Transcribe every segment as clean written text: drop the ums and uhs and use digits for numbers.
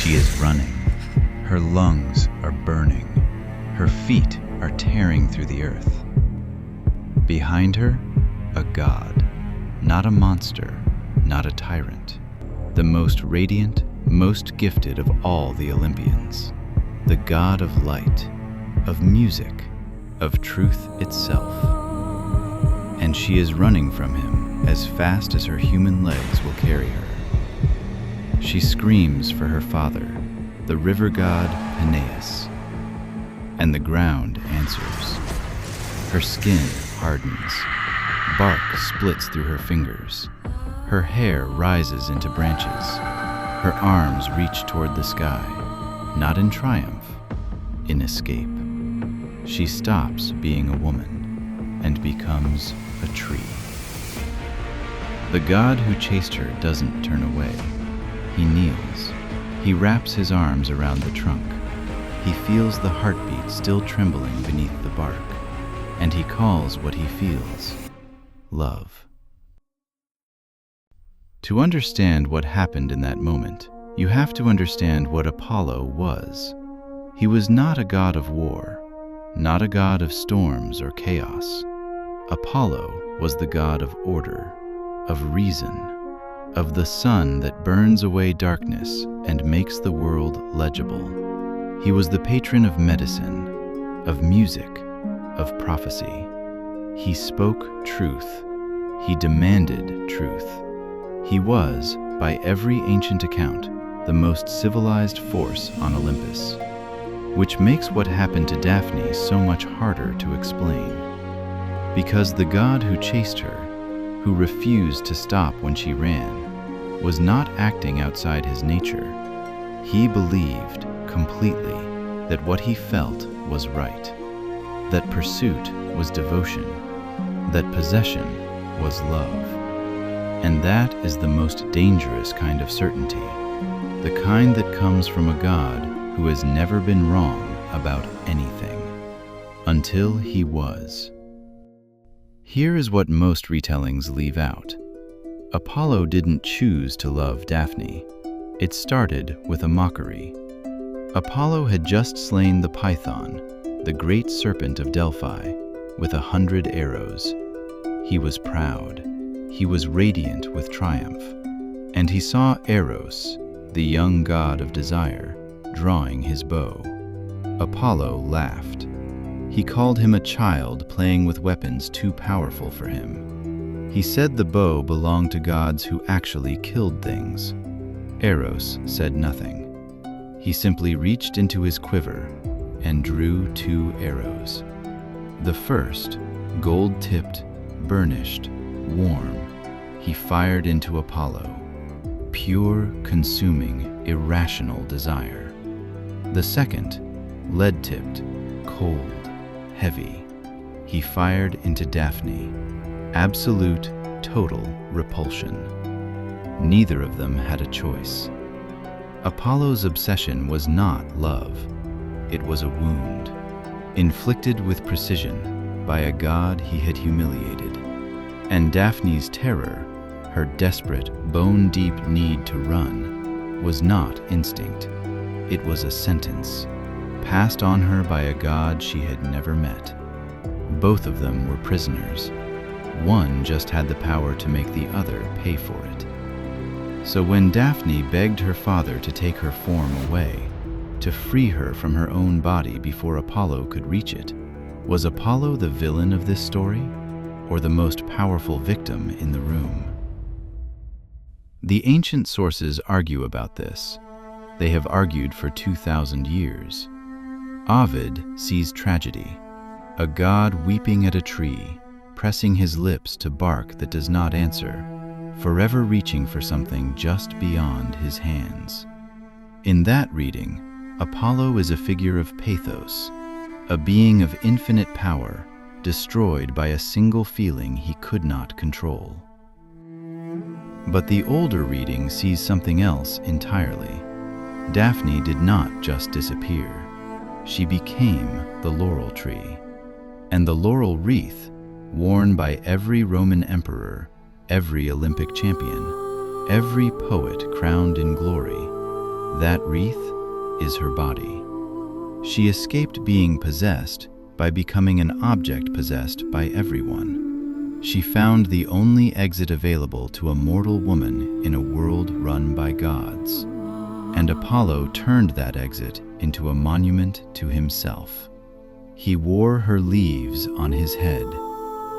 She is running. Her lungs are burning. Her feet are tearing through the earth. Behind her, a god, not a monster, not a tyrant. The most radiant, most gifted of all the Olympians. The god of light, of music, of truth itself. And she is running from him as fast as her human legs will carry her. She screams for her father, the river god Peneus, and the ground answers. Her skin hardens, bark splits through her fingers, her hair rises into branches, her arms reach toward the sky, not in triumph, in escape. She stops being a woman and becomes a tree. The god who chased her doesn't turn away. He kneels. He wraps his arms around the trunk. He feels the heartbeat still trembling beneath the bark, and he calls what he feels love. To understand what happened in that moment, you have to understand what Apollo was. He was not a god of war, not a god of storms or chaos. Apollo was the god of order, of reason, of the sun that burns away darkness and makes the world legible. He was the patron of medicine, of music, of prophecy. He spoke truth. He demanded truth. He was, by every ancient account, the most civilized force on Olympus, which makes what happened to Daphne so much harder to explain. Because the god who chased her, who refused to stop when she ran, was not acting outside his nature. He believed completely that what he felt was right, that pursuit was devotion, that possession was love. And that is the most dangerous kind of certainty, the kind that comes from a god who has never been wrong about anything, until he was. Here is what most retellings leave out. Apollo didn't choose to love Daphne. It started with a mockery. Apollo had just slain the Python, the great serpent of Delphi, with 100 arrows. He was proud. He was radiant with triumph. And he saw Eros, the young god of desire, drawing his bow. Apollo laughed. He called him a child playing with weapons too powerful for him. He said the bow belonged to gods who actually killed things. Eros said nothing. He simply reached into his quiver and drew 2 arrows. The first, gold-tipped, burnished, warm, he fired into Apollo. Pure, consuming, irrational desire. The second, lead-tipped, cold, heavy, he fired into Daphne. Absolute, total repulsion. Neither of them had a choice. Apollo's obsession was not love. It was a wound, inflicted with precision by a god he had humiliated. And Daphne's terror, her desperate, bone-deep need to run, was not instinct. It was a sentence, passed on her by a god she had never met. Both of them were prisoners. One just had the power to make the other pay for it. So when Daphne begged her father to take her form away, to free her from her own body before Apollo could reach it, was Apollo the villain of this story, or the most powerful victim in the room? The ancient sources argue about this. They have argued for 2,000 years. Ovid sees tragedy, a god weeping at a tree, pressing his lips to bark that does not answer, forever reaching for something just beyond his hands. In that reading, Apollo is a figure of pathos, a being of infinite power, destroyed by a single feeling he could not control. But the older reading sees something else entirely. Daphne did not just disappear. She became the laurel tree. And the laurel wreath, worn by every Roman emperor, every Olympic champion, every poet crowned in glory, That wreath is her body. She escaped being possessed by becoming an object possessed by everyone. She found the only exit available to a mortal woman in a world run by gods. And Apollo turned that exit into a monument to himself. He wore her leaves on his head.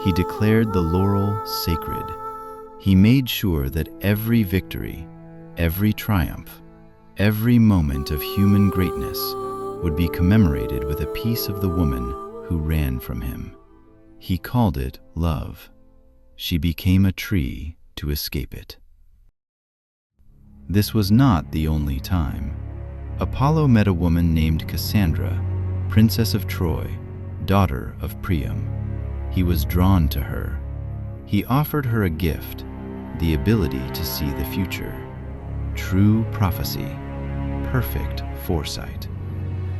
He declared the laurel sacred. He made sure that every victory, every triumph, every moment of human greatness would be commemorated with a piece of the woman who ran from him. He called it love. She became a tree to escape it. This was not the only time. Apollo met a woman named Cassandra, princess of Troy, daughter of Priam. He was drawn to her. He offered her a gift, the ability to see the future. True prophecy, perfect foresight.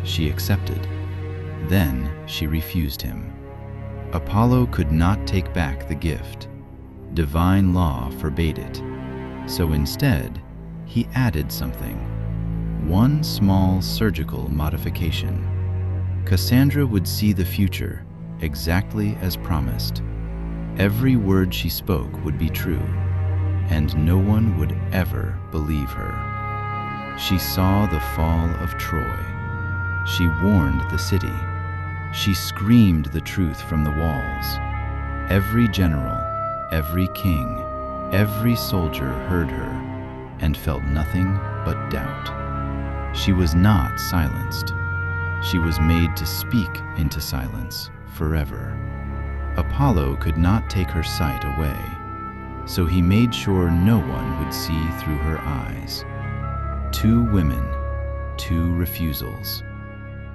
She accepted. Then she refused him. Apollo could not take back the gift. Divine law forbade it. So instead, he added something. One small surgical modification. Cassandra would see the future exactly as promised. Every word she spoke would be true, and no one would ever believe her. She saw the fall of Troy. She warned the city. She screamed the truth from the walls. Every general, every king, every soldier heard her and felt nothing but doubt. She was not silenced. She was made to speak into silence forever. Apollo could not take her sight away, so he made sure no one would see through her eyes. 2 women, 2 refusals.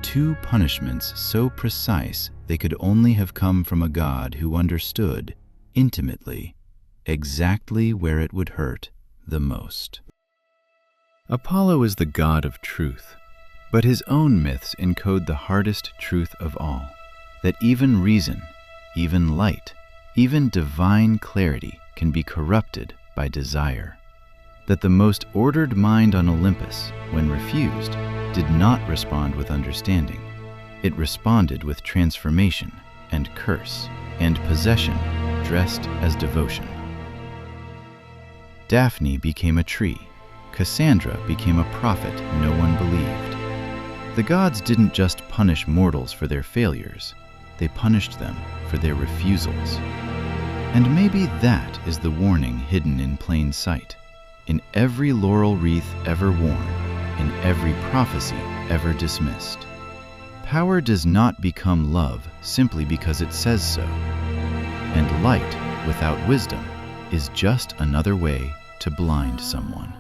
2 punishments so precise they could only have come from a god who understood, intimately, exactly where it would hurt the most. Apollo is the god of truth, but his own myths encode the hardest truth of all, that even reason, even light, even divine clarity can be corrupted by desire. That the most ordered mind on Olympus, when refused, did not respond with understanding. It responded with transformation and curse and possession dressed as devotion. Daphne became a tree. Cassandra became a prophet no one believed. The gods didn't just punish mortals for their failures, they punished them for their refusals. And maybe that is the warning hidden in plain sight, in every laurel wreath ever worn, in every prophecy ever dismissed. Power does not become love simply because it says so. And light without wisdom is just another way to blind someone.